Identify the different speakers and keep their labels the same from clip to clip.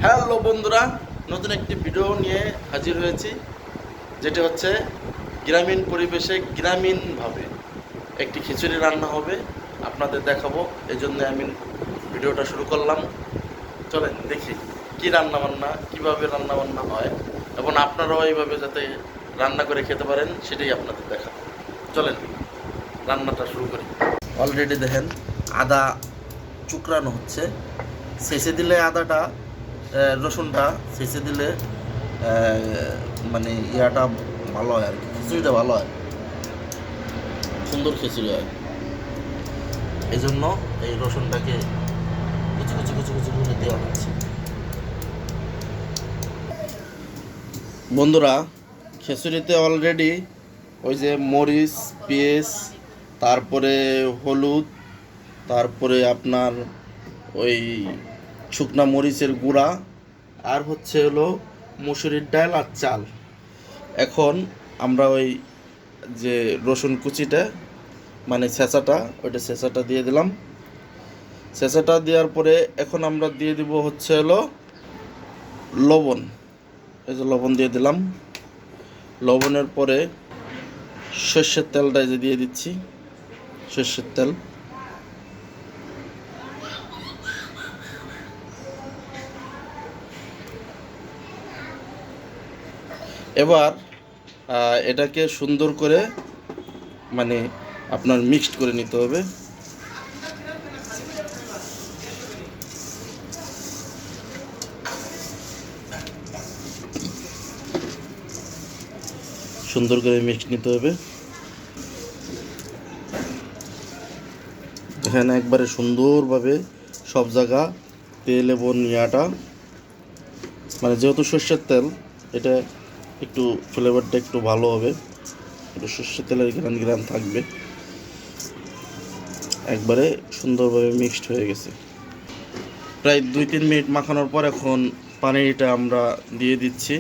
Speaker 1: Hello বন্ধুরা, নতুন একটি ভিডিও নিয়ে হাজির হয়েছি, যেটি হচ্ছে গ্রামীণ পরিবেশে গ্রামীণভাবে একটি খিচুড়ি রান্না হবে, আপনাদের দেখাবো। এই জন্য আমি ভিডিওটা শুরু করলাম। চলেন দেখি কি রান্নাবান্না, কীভাবে রান্নাবান্না হয় এবং আপনারাও এইভাবে যাতে রান্না করে খেতে পারেন সেটাই আপনাদের দেখাবো। চলেন রান্নাটা শুরু করি। অলরেডি দেখেন আদা চুকরানো হচ্ছে। শেষে দিলে আদাটা, রসুনটা শেষে দিলে মানে ইয়াটা ভালো হয় আর কি, খিচুড়িটা ভালো হয়, সুন্দর খিচুড়ি হয়। এই জন্য এই রসুনটাকে কুচি কুচি কুচি কুচি করে দেওয়া হচ্ছে। বন্ধুরা, খিচুড়িতে অলরেডি ওই যে মরিচ, পেঁয়াজ, তারপরে হলুদ, তারপরে আপনার ওই শুকনা মরিচের গুঁড়া, আর হচ্ছে হলো মুসুরির ডাল আর চাল। এখন আমরা ওই যে রসুন কুচিটা মানে ছেঁচাটা, ওইটা ছেঁচাটা দিয়ে দিলাম। ছেঁচাটা দেওয়ার পরে এখন আমরা দিয়ে দিব হচ্ছে হলো লবণ। এই যে লবণ দিয়ে দিলাম। লবণের পরে সর্ষের তেলটা যে দিয়ে দিচ্ছি, সর্ষের তেল। এবার এটাকে সুন্দর করে মানে আপনার মিক্সড করে নিতে হবে। সুন্দর করে মিক্সড নিতে হবে। এখানে একবারে সুন্দরভাবে সব জায়গা তেল এবং ইয়াটা, মানে যেহেতু সর্ষের তেল, এটা একটু ফ্লেভারটা একটু ভালো হবে, একটু সর্ষের তেলের গ্রান গ্রান থাকবে। একবারে সুন্দরভাবে মিক্সড হয়ে গেছে। প্রায় 2-3 মিনিট মাখানোর পর এখন পানিটা আমরা দিয়ে দিচ্ছি।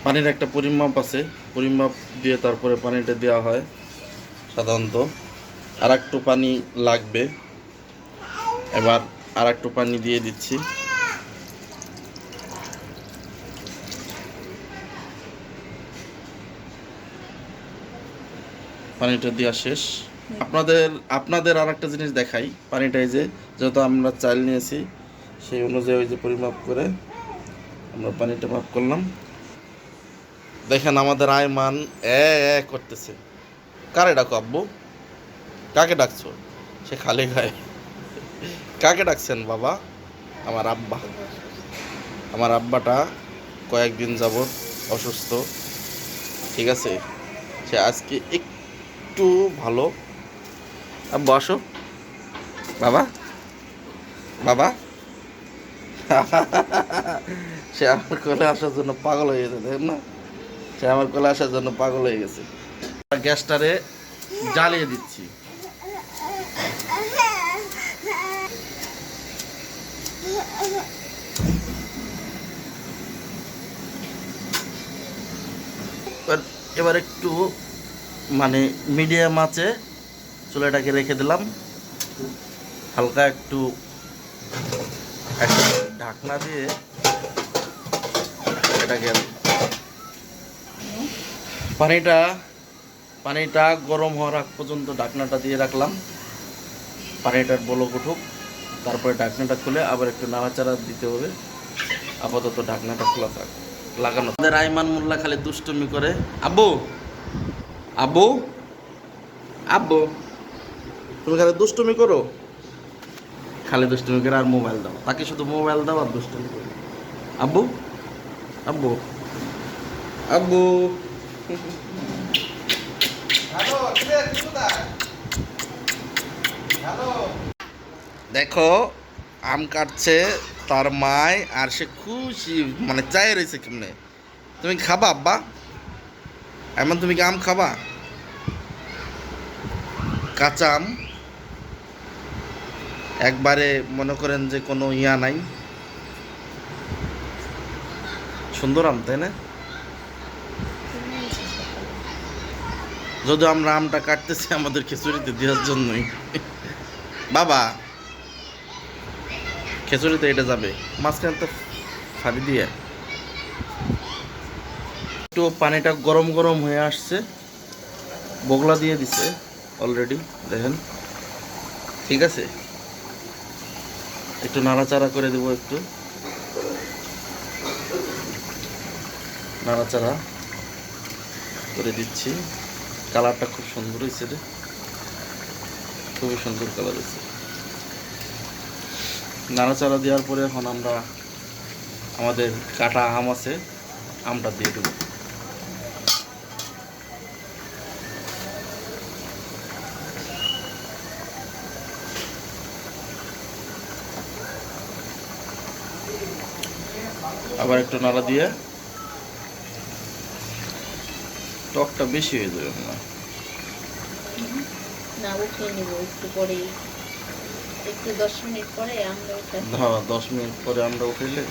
Speaker 1: পানির একটা পরিমাপ আছে, পরিমাপ দিয়ে তারপরে পানিটা দেওয়া হয় সাধারণত। আর একটু পানি লাগবে, এবার আর একটু পানি দিয়ে দিচ্ছি। পানিটা দেওয়া শেষ। আপনাদের আর একটা জিনিস দেখাই। পানিটাই যে যত আমরা চাল নিয়েছি সেই অনুযায়ী ওই যে পরিমাপ করে আমরা পানিটা মাপ করলাম। দেখেন আমাদের আয়মান করতেছে। কারে ডাকো আব্বু? কাকে ডাকছো? সে খালি খায়। কাকে ডাকছেন বাবা? আমার আব্বা। আমার আব্বাটা কয়েকদিন যাবৎ অসুস্থ, ঠিক আছে? সে আজকে একটু ভালো। আব্বু আসো। বাবা, বাবা। সে আমার কোলে আসার জন্য পাগল হয়ে গেছে, দেখেন না? সে আমার কোলে আসার জন্য পাগল হয়ে গেছে। গ্যাসটারে জ্বালিয়ে দিচ্ছি। এবার একটু মানে মিডিয়াম আঁচে চুলাটাকে রেখে দিলাম। হালকা একটু ঢাকনা দিয়ে এটাকে পানিটা গরম হওয়ার আগ পর্যন্ত ঢাকনাটা দিয়ে রাখলাম। পানিটার বলক উঠুক, তারপরে ঢাকনাটা খুলে আবার একটু নাড়াচাড়া দিতে হবে। আপাতত ঢাকনাটা খোলা থাক, লাগানো। আমাদের আইমান মোল্লা খালি দুষ্টুমি করে। আব্বু, আব্বু, আব্বু, তুমি খালি দুষ্টুমি করো, খালি দুষ্টুমি করে আর মোবাইল দাও তাকে, শুধু মোবাইল দাও আর দুষ্টুমি করো। আব্বু, আব্বু, আব্বু। দেখো আম কাটছে তার মায়, আর সে খুশি মানে চাই রয়েছে কেমনে। তুমি খাবা আব্বা? এমন তুমি কি আম খাবা? কাঁচা আম, একবারে মনে করেন যে কোনো ইয়া নাই, সুন্দর আম, তাই না? যদি আমরা আমটা কাটতেছি আমাদের খিচুড়িতে দেওয়ার জন্যই। বাবা খিচুড়িতে এটা যাবে মাঝখানে তো ফাড়ি দিয়ে। একটু পানিটা গরম গরম হয়ে আসছে, বগলা দিয়ে দিছে অলরেডি, দেখেন। ঠিক আছে, একটু নাড়াচাড়া করে দেবো, একটু নাড়াচাড়া করে দিচ্ছি। কালারটা খুব সুন্দর হয়েছে রে, খুবই সুন্দর কালার হয়েছে। নাড়াচাড়া দেওয়ার পরে এখন আমরা আমাদের কাটা আম আছে, আমটা দিয়ে দেবো। আবার একটু নাড়া দিয়ে, টকটা বেশি হয়ে যাবে না,
Speaker 2: না উঠিয়ে নেব একটু পরে, একটু 10 মিনিট পরে আমরা উঠাই।
Speaker 1: হ্যাঁ 10 মিনিট পরে আমরা উঠাইলে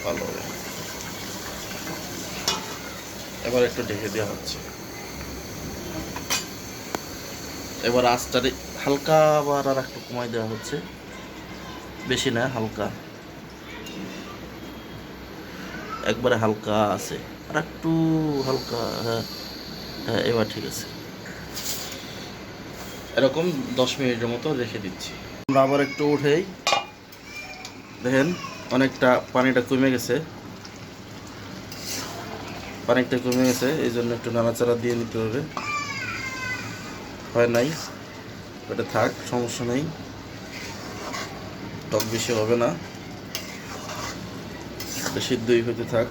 Speaker 1: ভালো হবে। এবার একটু ঢেকে দেওয়া হচ্ছে। এবার আঁচটারে হালকা আবার আর একটু কমাই দেওয়া হচ্ছে, বেশি না, হালকা, একবারে হালকা আছে, আর একটু হালকা। হ্যাঁ হ্যাঁ, এবার ঠিক আছে। এরকম 10 মিনিটের মতো রেখে দিচ্ছি। আমরা আবার একটু উঠেই, দেখেন অনেকটা পানিটা কমে গেছে, পানিটা কমে গেছে, এই জন্য একটু নাড়াচাড়া দিয়ে নিতে হবে। হয় নাই, ওটা থাক, সমস্যা নেই, টক বেশি হবে না, এটা সিদ্ধই হতে থাক।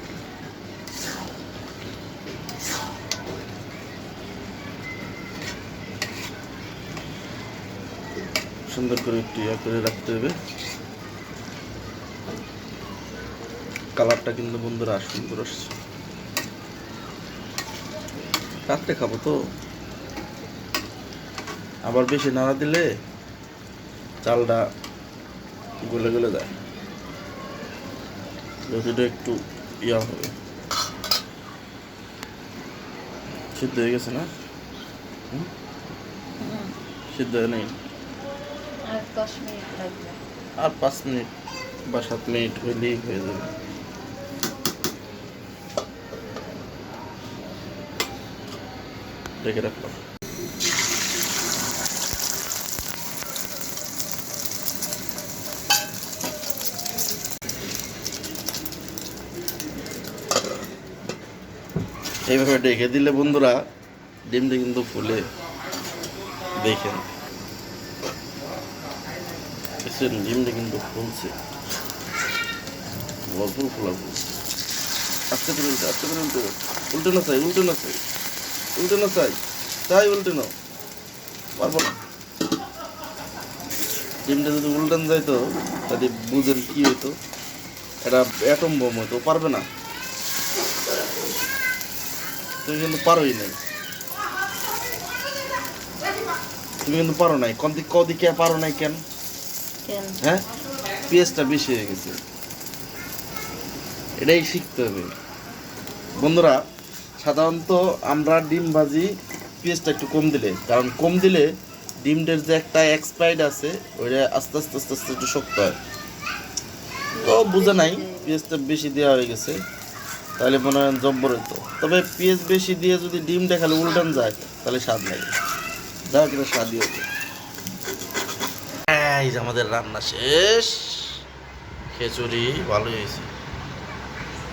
Speaker 1: সুন্দর করে একটু ইয়া করে রাখতে হবে। কালারটা কিন্তু বন্ধুরা সুন্দর আসছে, রাত্রে খাবো তো। আবার বেশি নাড়া দিলে চালটা গলে গলে যায়, যতটা একটু ইয়া হবে। সিদ্ধ হয়ে গেছে না? সিদ্ধ হয়ে নেই,
Speaker 2: আর 10 মিনিট লাগবে।
Speaker 1: আর 5 মিনিট বা 7 মিনিট হইলেই হয়ে যাবে। রেখে রাখলাম। এইভাবে ঢেকে দিলে বন্ধুরা ডিমটা কিন্তু ফুলে, দেখেন ডিমটা কিন্তু ফুলছে, ভরপুর ফোলাবো। আস্তে করে উল্টে, আস্তে করে উল্টে, উল্টে না চাই, উল্টে না চাই, উল্টে না চাই, চাই উল্টে নাও, পারবো না। ডিমটা যদি উল্টান যাইতো তাহলে বুঝেন কি হইতো, এটা অ্যাটম বোম হইতো, পারবে না। তুমি কিন্তু পারোই নাই, তুমি কিন্তু পারো নাই, কদিকে পারো নাই কেন? হ্যাঁ, পেঁয়াজটা বেশি হয়ে গেছে, এটাই শিখতে হবে বন্ধুরা। সাধারণত আমরা ডিম ভাজি পেঁয়াজটা একটু কম দিলে, কারণ কম দিলে ডিমটার যে একটা এক্সপায়ার্ড আছে ওইটা আস্তে আস্তে আস্তে আস্তে একটু শক্ত হয়। তো বুঝে নাই, পেঁয়াজটা বেশি দেওয়া হয়ে গেছে, তাহলে মনে হয় জব্বর হইতো। তবে পেঁয়াজ বেশি দিয়ে যদি ডিম দেখালে উল্টান যায় তাহলে স্বাদ লাগে, যা কিন্তু স্বাদই হতো। এই যে আমাদের রান্না শেষ, খিচুড়ি ভালোই হয়েছে,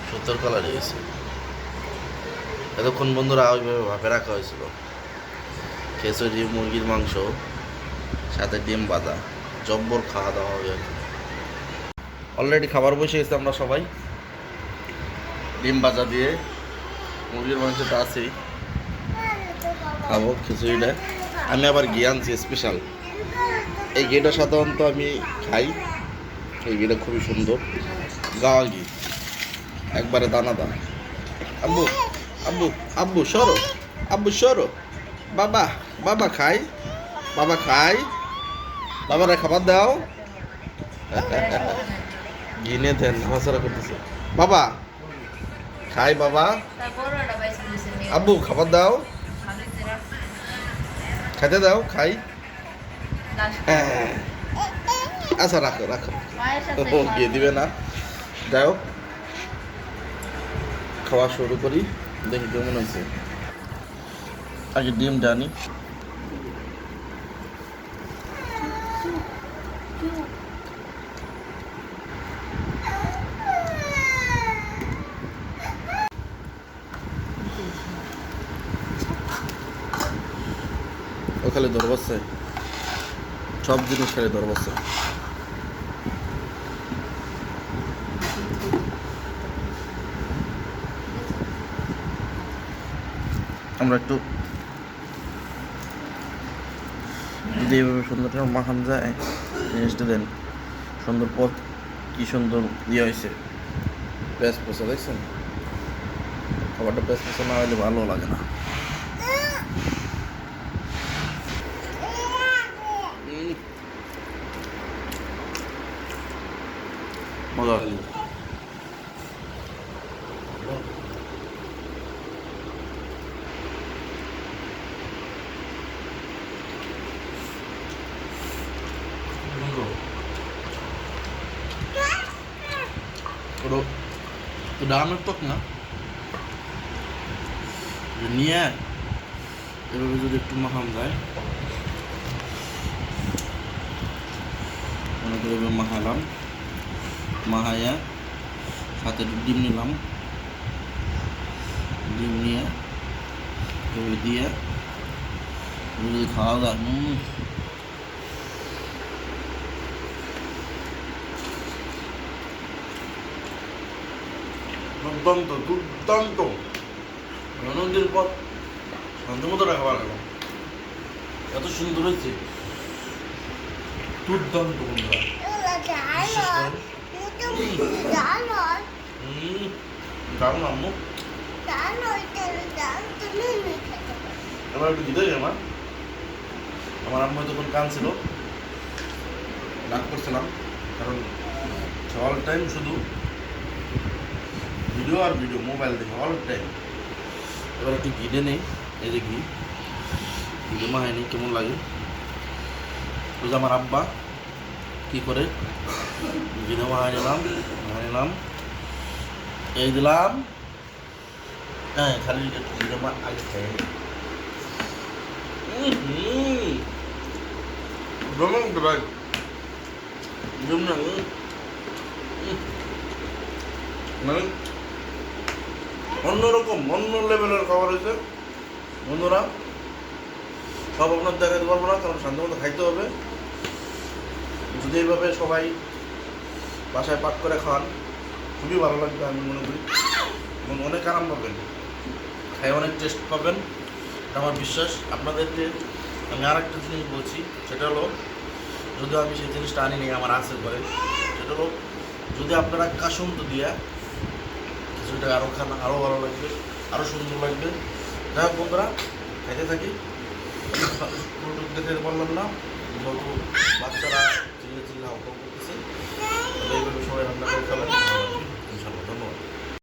Speaker 1: সুন্দর কালার হয়েছে। এতক্ষণ বন্ধুরা ওইভাবে ভাপে রাখা হয়েছিল, খিচুড়ি, মুরগির মাংস, সাথে ডিম ভাজা, জব্বর খাওয়া দাওয়া হবে। অলরেডি খাবার বসে গেছে আমরা সবাই, ডিম ভাজা দিয়ে মুরগির মাংসটা আছেই, খাবো খিচুড়িটা। আমি আবার ঘি আনছি স্পেশাল, এই ঘিটা সাধারণত আমি খাই, এই ঘিটা খুবই সুন্দর, গাওয়া ঘি, একবারে দানা দানা। আব্বু আব্বু আব্বু সরো, আব্বু সরো, বাবা বাবা খাই, বাবা খাই, বাবারা খাবার দাও। গিনে দেন, হাসারা করতেছে, বাবা খাই, বাবা আব্বু খাবার দাও। খেতে দাও, খাই।
Speaker 2: লাস্ট
Speaker 1: হ্যাঁ, আচ্ছা রাখো রাখো।
Speaker 2: মায়ের সাথে
Speaker 1: ও গিয়ে দিবে না, যাই হোক খাওয়া শুরু করি, দেখি কেমন হয়েছে। আগে ডিম জানি। ও খালি দর বসছে, সব জিনিস খালি দর বসছে। আমরা একটু যদি এইভাবে সুন্দর করে মাখান যায়, জিনিসটা দেন সুন্দর পথ, কি সুন্দর ইয়ে হয়েছে, পেঁয়াজ পোষা দেখছেন। খাবারটা পেঁয়াজ পোষা না হলে ভালো লাগে না। মজা খালি ওটা ওটা আমের টক না, নিয়ে এভাবে যদি একটু মাখান যায়, মনে করে এভাবে মাখালাম, মাখাইয়া সাথে একটু ডিম নিলাম, ডিম নিয়ে এভাবে দিয়ে যদি খাওয়া যায়, দুর্দান্ত দুর্দান্ত। অনেকদিন পর শান্তি মতো খাবার খেলাম, এত সুন্দর হয়েছে, দুর্দান্ত বন্ধুরা। দারুণ আম্মু, এবার একটু দিতে আমার আমার আম্মু তখন কাঁদছিল, রাগ করছিলাম, কারণ অল টাইম শুধু ভিডিও আর ভিডিও, মোবাইল দেখে অল টাইম। এবার একটু ঘিটে নেই, এই যে ঘি ঘিটে মাহায়নি কেমন লাগে। ওই যে আমার আব্বা কী করে ঘিটে মাহায় নিলাম, এই দিলাম, হ্যাঁ খালি একটু ঘিটে মা আগে খাই। ভাই মানে অন্যরকম, অন্য লেভেলের খাবার হয়েছে বন্ধুরা। সব আপনার দেখাতে পারবো না, কারণ শান্তি মতো খাইতে হবে। যদি এইভাবে সবাই বাসায় পাক করে খান, খুবই ভালো লাগবে আমি মনে করি, এবং অনেক আরাম পাবেন, খাই অনেক টেস্ট পাবেন, এটা আমার বিশ্বাস। আপনাদেরকে আমি আর একটা জিনিস বলছি, সেটা হলো, যদি আমি সেই জিনিসটা আনি নি, আমার আছে করে, সেটা হলো যদি আপনারা কাসুন্দ দিয়া কিছুটা আরও খান, আরও ভালো লাগবে, আরও সুন্দর লাগবে। যাই হোক বন্ধুরা, খাইতে থাকি। দেখতে পারলাম না, যেহেতু বাচ্চারা চিল্লে হালকা করতেছে, এইভাবে সবাই রান্না করে খাবেন, ইনশাআল্লাহ। ধন্যবাদ।